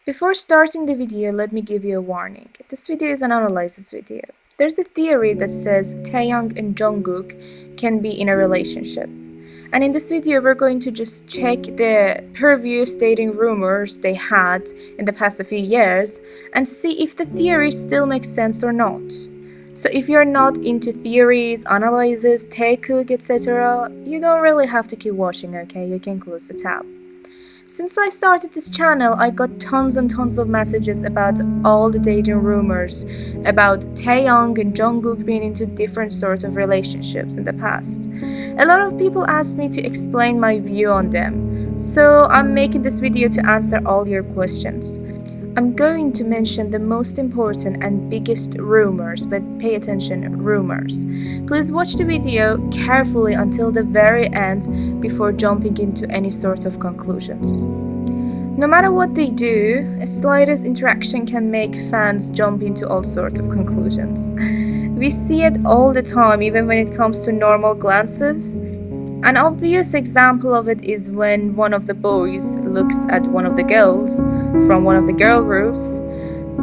Before starting the video, let me give you a warning. This video is an analysis video. There's a theory that says Taeyoung and Jungkook can be in a relationship. And in this video, we're going to just check the previous dating rumors they had in the past few years and see if the theory still makes sense or not. So if you're not into theories, analysis, taekook, etc., you don't really have to keep watching, okay? You can close the tab. Since I started this channel, I got tons and tons of messages about all the dating rumors about Taeyoung and Jungkook being into different sorts of relationships in the past. A lot of people asked me to explain my view on them, so I'm making this video to answer all your questions. I'm going to mention the most important and biggest rumors, but pay attention, rumors. Please watch the video carefully until the very end before jumping into any sort of conclusions. No matter what they do, a slightest interaction can make fans jump into all sorts of conclusions. We see it all the time, even when it comes to normal glances. An obvious example of it is when one of the boys looks at one of the girls from one of the girl groups,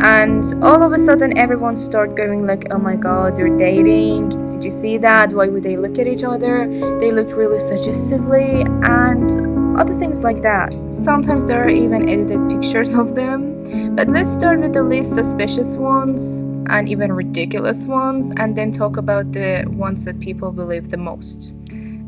and all of a sudden everyone starts going like, oh my god, they're dating, did you see that, why would they look at each other, they look really suggestively, and other things like that. Sometimes there are even edited pictures of them. But let's start with the least suspicious ones and even ridiculous ones, and then talk about the ones that people believe the most.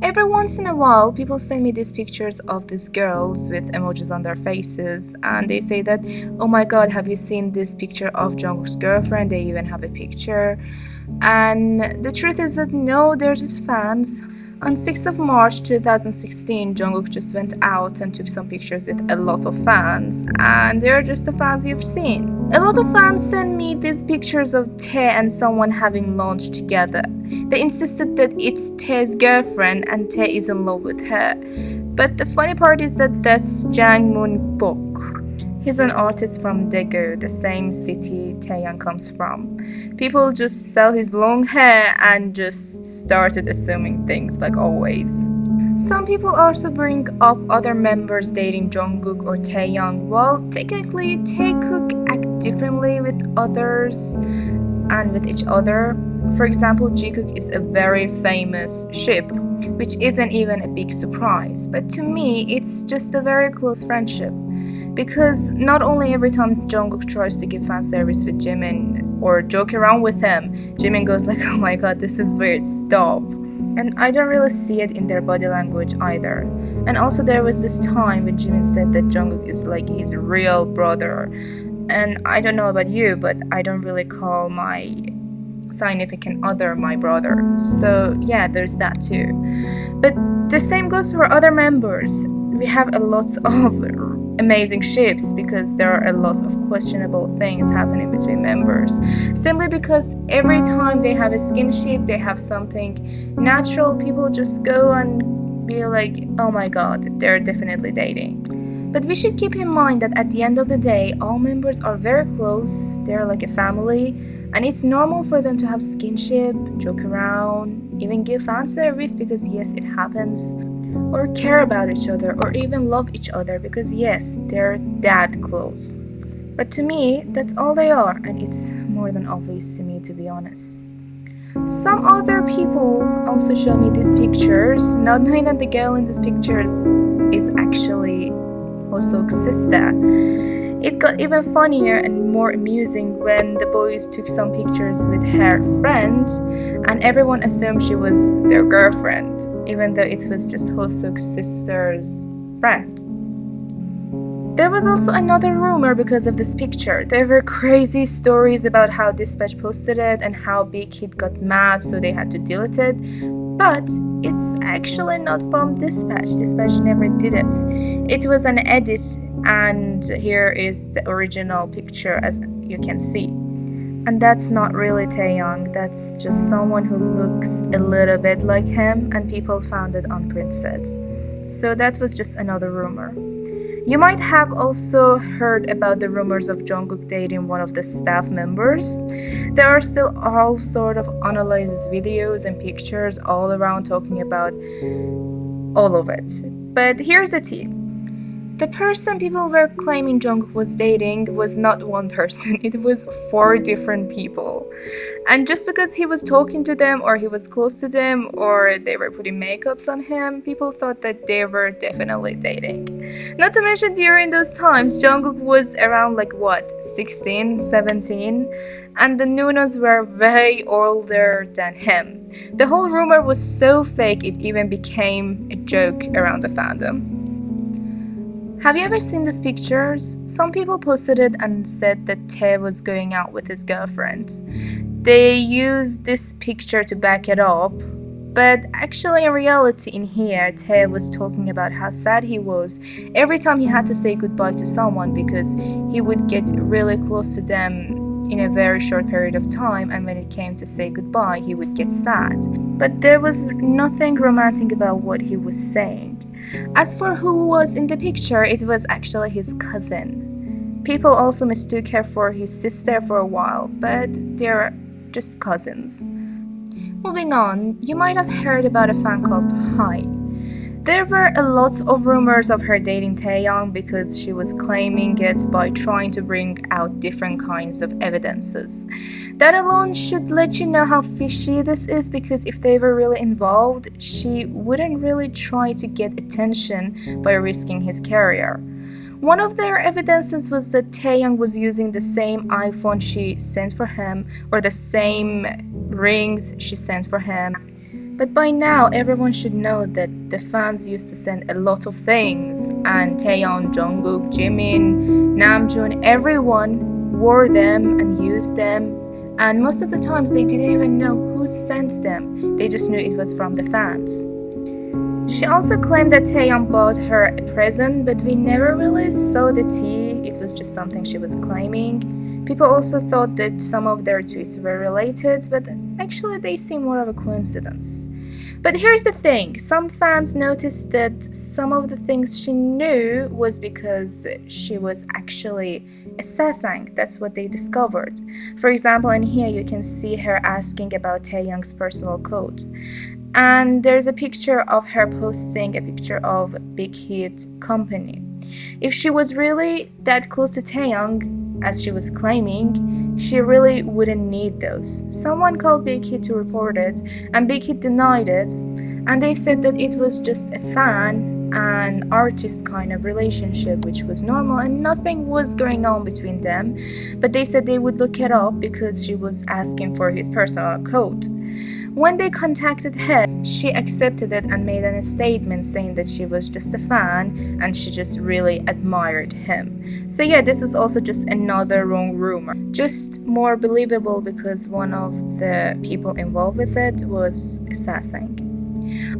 Every once in a while, people send me these pictures of these girls with emojis on their faces, and they say that, oh my god, have you seen this picture of Jungkook's girlfriend? They even have a picture. And the truth is that no, they're just fans. On 6th of March 2016, Jungkook just went out and took some pictures with a lot of fans, and they're just the fans you've seen. A lot of fans send me these pictures of Tae and someone having lunch together. They insisted that it's Tae's girlfriend and Tae is in love with her. But the funny part is that that's Jang Moon Bok. He's an artist from Daegu, the same city Taeyoung comes from. People just saw his long hair and just started assuming things like always. Some people also bring up other members dating Jungkook or Taeyoung, while technically Taekook act differently with others and with each other. For example, Jikook is a very famous ship, which isn't even a big surprise. But to me, it's just a very close friendship. Because not only every time Jungkook tries to give fan service with Jimin or joke around with him, Jimin goes like, oh my god, this is weird, stop. And I don't really see it in their body language either. And also there was this time when Jimin said that Jungkook is like his real brother. And I don't know about you, but I don't really call my significant other my brother. So yeah, there's that too. But the same goes for other members. We have a lot of amazing ships because there are a lot of questionable things happening between members, simply because every time they have a skinship, they have something natural, people just go and be like, oh my god, they're definitely dating. But we should keep in mind that at the end of the day, all members are very close, they're like a family, and it's normal for them to have skinship, joke around, even give fan service because yes, it happens, or care about each other, or even love each other because yes, they're that close. But to me, that's all they are, and it's more than obvious to me, to be honest. Some other people also show me these pictures, not knowing that the girl in these pictures is actually Hoseok's sister. It got even funnier and more amusing when the boys took some pictures with her friend, and everyone assumed she was their girlfriend, even though it was just Hoseok's sister's friend. There was also another rumor because of this picture. There were crazy stories about how Dispatch posted it and how Big Hit got mad so they had to delete it. But it's actually not from Dispatch. Dispatch never did it. It was an edit, and here is the original picture as you can see. And that's not really Taeyoung, that's just someone who looks a little bit like him, and people found it unprinted. So that was just another rumor. You might have also heard about the rumors of Jungkook dating one of the staff members. There are still all sort of analysis videos and pictures all around talking about all of it. But here's the tip. The person people were claiming Jungkook was dating was not one person, it was 4 different people. And just because he was talking to them, or he was close to them, or they were putting makeups on him, people thought that they were definitely dating. Not to mention, during those times, Jungkook was around 16, 17, and the Nunos were way older than him. The whole rumor was so fake it even became a joke around the fandom. Have you ever seen these pictures? Some people posted it and said that Tae was going out with his girlfriend. They used this picture to back it up, but actually in reality in here, Tae was talking about how sad he was every time he had to say goodbye to someone because he would get really close to them in a very short period of time, and when it came to say goodbye, he would get sad. But there was nothing romantic about what he was saying. As for who was in the picture, it was actually his cousin. People also mistook her for his sister for a while, but they're just cousins. Moving on, you might have heard about a fan called Hi. There were a lot of rumors of her dating Taeyang because she was claiming it by trying to bring out different kinds of evidences. That alone should let you know how fishy this is, because if they were really involved, she wouldn't really try to get attention by risking his career. One of their evidences was that Taeyang was using the same iPhone she sent for him, or the same rings she sent for him. But by now, everyone should know that the fans used to send a lot of things, and Taeyeon, Jungkook, Jimin, Namjoon, everyone wore them and used them, and most of the times they didn't even know who sent them, they just knew it was from the fans. She also claimed that Taeyeon bought her a present, but we never really saw the tea, it was just something she was claiming. People also thought that some of their tweets were related, but actually they seem more of a coincidence. But here's the thing, some fans noticed that some of the things she knew was because she was actually a sasang. That's what they discovered. For example, in here you can see her asking about Taeyang's personal code. And there's a picture of her posting a picture of Big Hit Company. If she was really that close to Taeyang, as she was claiming, she really wouldn't need those. Someone called Big Hit to report it, and Big Hit denied it, and they said that it was just a fan and artist kind of relationship, which was normal and nothing was going on between them. But they said they would look it up because she was asking for his personal code. When they contacted her, she accepted it and made a statement saying that she was just a fan and she just really admired him. So yeah, this is also just another wrong rumor. Just more believable because one of the people involved with it was Sasang.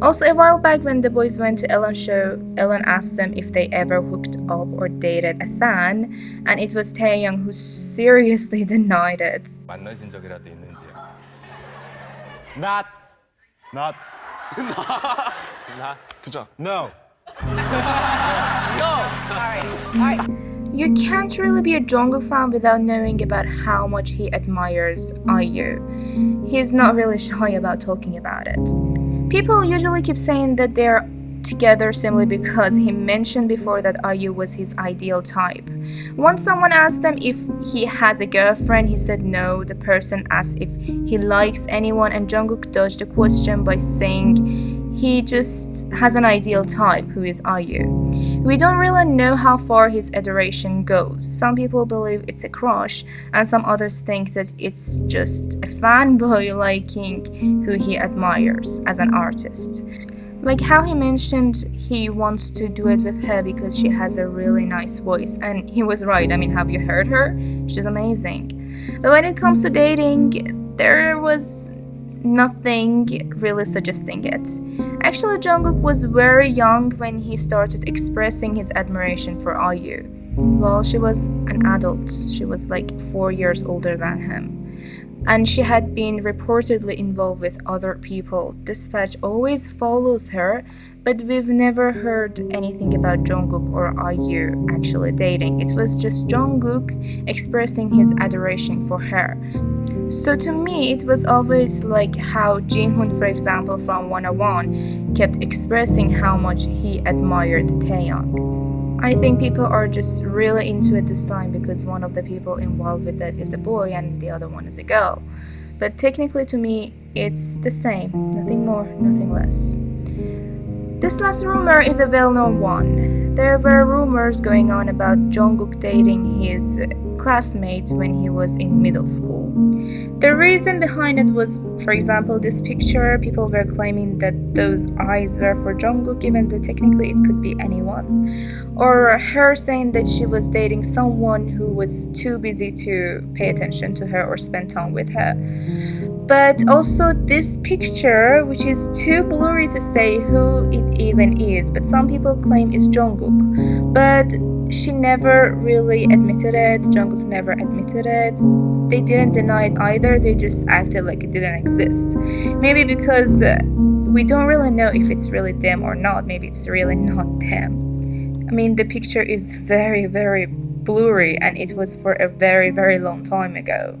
Also, a while back when the boys went to Ellen's show, Ellen asked them if they ever hooked up or dated a fan, and it was Taeyeon who seriously denied it. 만나신 적이라도 있는지요? Not. Not. 그죠? No. You can't really be a Jungkook fan without knowing about how much he admires IU. He's not really shy about talking about it. People usually keep saying that they're together simply because he mentioned before that IU was his ideal type. Once someone asked him if he has a girlfriend, he said no. The person asked if he likes anyone, and Jungkook dodged the question by saying he just has an ideal type, who is IU. We don't really know how far his adoration goes. Some people believe it's a crush, and some others think that it's just a fanboy liking who he admires as an artist. Like how he mentioned he wants to do it with her because she has a really nice voice, and he was right. I mean, have you heard her? She's amazing. But when it comes to dating, there was nothing really suggesting it. Actually, Jungkook was very young when he started expressing his admiration for IU. Well, she was an adult. She was like 4 years older than him. And she had been reportedly involved with other people. Dispatch always follows her, but we've never heard anything about Jungkook or IU actually dating. It was just Jungkook expressing his adoration for her. So to me, it was always like how Jihoon, for example, from 101, kept expressing how much he admired Taeyang. I think people are just really into it this time because one of the people involved with that is a boy and the other one is a girl. But technically, to me, it's the same. Nothing more, nothing less. This last rumor is a well-known one. There were rumors going on about Jungkook dating his classmate when he was in middle school. The reason behind it was, for example, this picture. People were claiming that those eyes were for Jungkook, even though technically it could be anyone. Or her saying that she was dating someone who was too busy to pay attention to her or spend time with her. But also this picture, which is too blurry to say who it even is, but some people claim it's Jungkook. But she never really admitted it, Jungkook never admitted it. They didn't deny it either, they just acted like it didn't exist. Maybe because we don't really know if it's really them or not, maybe it's really not them. I mean, the picture is very, very blurry and it was for a very, very long time ago.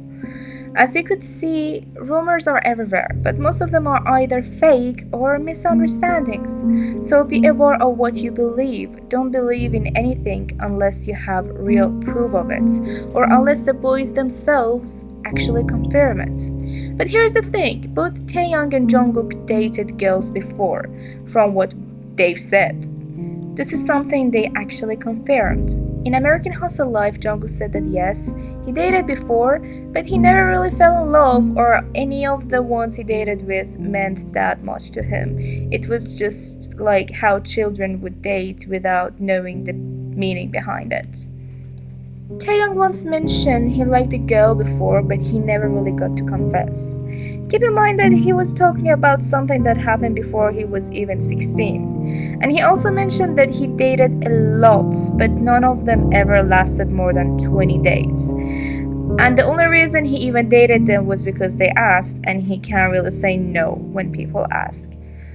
As you could see, rumors are everywhere, but most of them are either fake or misunderstandings. So be aware of what you believe. Don't believe in anything unless you have real proof of it, or unless the boys themselves actually confirm it. But here's the thing, both Taeyoung and Jungkook dated girls before, from what they've said. This is something they actually confirmed. In American Hustle Life, Jungkook said that yes, he dated before, but he never really fell in love or any of the ones he dated with meant that much to him. It was just like how children would date without knowing the meaning behind it. Taeyoung once mentioned he liked a girl before, but he never really got to confess. Keep in mind that he was talking about something that happened before he was even 16. And he also mentioned that he dated a lot, but none of them ever lasted more than 20 days. And the only reason he even dated them was because they asked, and he can't really say no when people ask.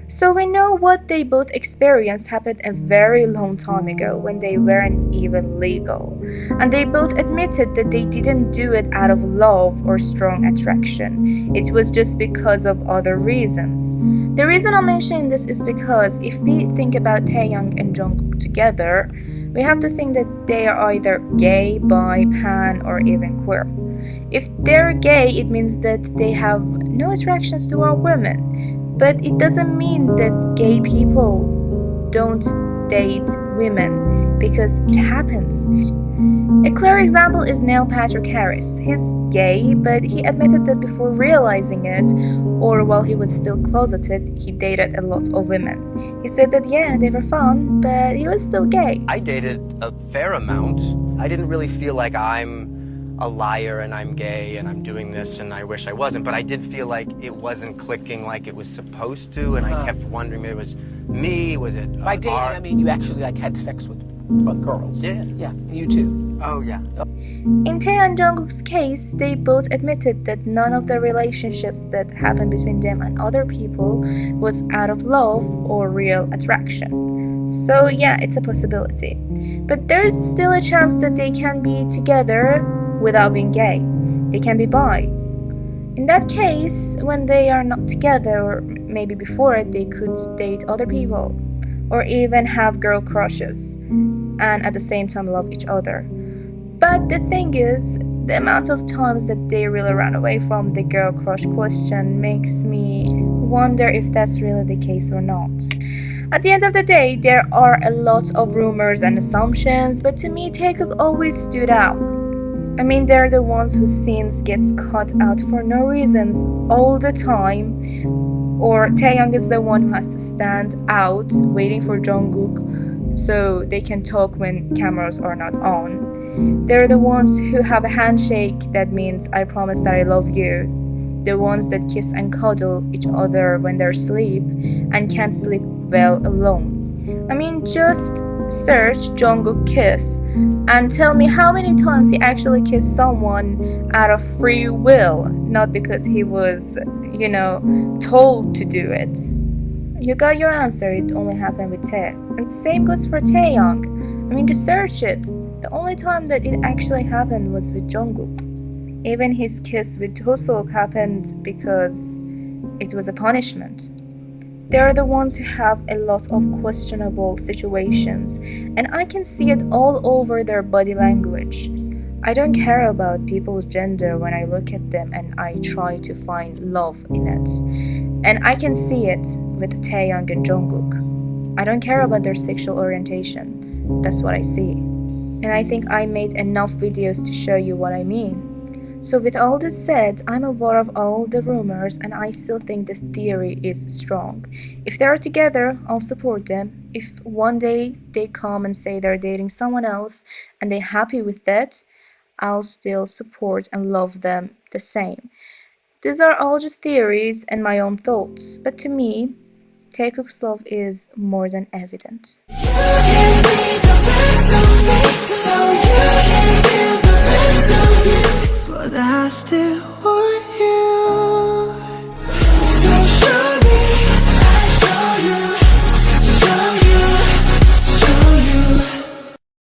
So we know what they both experienced happened a very long time ago when they weren't even legal. And they both admitted that they didn't do it out of love or strong attraction. It was just because of other reasons. The reason I'm mentioning this is because if we think about Taeyoung and Jungkook together, we have to think that they are either gay, bi, pan, or even queer. If they're gay, it means that they have no attractions toward women. But it doesn't mean that gay people don't date women, because it happens. A clear example is Neil Patrick Harris. He's gay, but he admitted that before realizing it, or while he was still closeted, he dated a lot of women. He said that yeah, they were fun, but he was still gay. I dated a fair amount. I didn't really feel like I'm a liar and I'm gay and I'm doing this and I wish I wasn't, but I did feel like it wasn't clicking like it was supposed to, and I kept wondering, it was me, was it By dating, I mean you actually like had sex with girls. Yeah. Yeah, you too. Oh yeah. In Tae and Jungkook's case, they both admitted that none of the relationships that happened between them and other people was out of love or real attraction. So yeah, it's a possibility. But there's still a chance that they can be together without being gay. They can be bi. In that case, when they are not together, or maybe before it, they could date other people, or even have girl crushes, and at the same time love each other. But the thing is, the amount of times that they really ran away from the girl crush question makes me wonder if that's really the case or not. At the end of the day, there are a lot of rumors and assumptions, but to me, Taekook always stood out. I mean, they're the ones whose scenes gets cut out for no reasons all the time. Or Taeyoung is the one who has to stand out waiting for Jungkook so they can talk when cameras are not on. They're the ones who have a handshake that means I promise that I love you. The ones that kiss and cuddle each other when they're asleep and can't sleep well alone. I mean, just search Jungkook kiss and tell me how many times he actually kissed someone out of free will, not because he was, told to do it. You got your answer, it only happened with Tae. And same goes for Taeyoung. I mean, just search it. The only time that it actually happened was with Jungkook. Even his kiss with Hoseok happened because it was a punishment. They are the ones who have a lot of questionable situations, and I can see it all over their body language. I don't care about people's gender when I look at them and I try to find love in it. And I can see it with Taeyoung and Jungkook. I don't care about their sexual orientation. That's what I see. And I think I made enough videos to show you what I mean. So, with all this said, I'm aware of all the rumors and I still think this theory is strong. If they're together, I'll support them. If one day they come and say they're dating someone else and they're happy with that, I'll still support and love them the same. These are all just theories and my own thoughts, but to me, Taekook's love is more than evident. You can be the best of me, so you can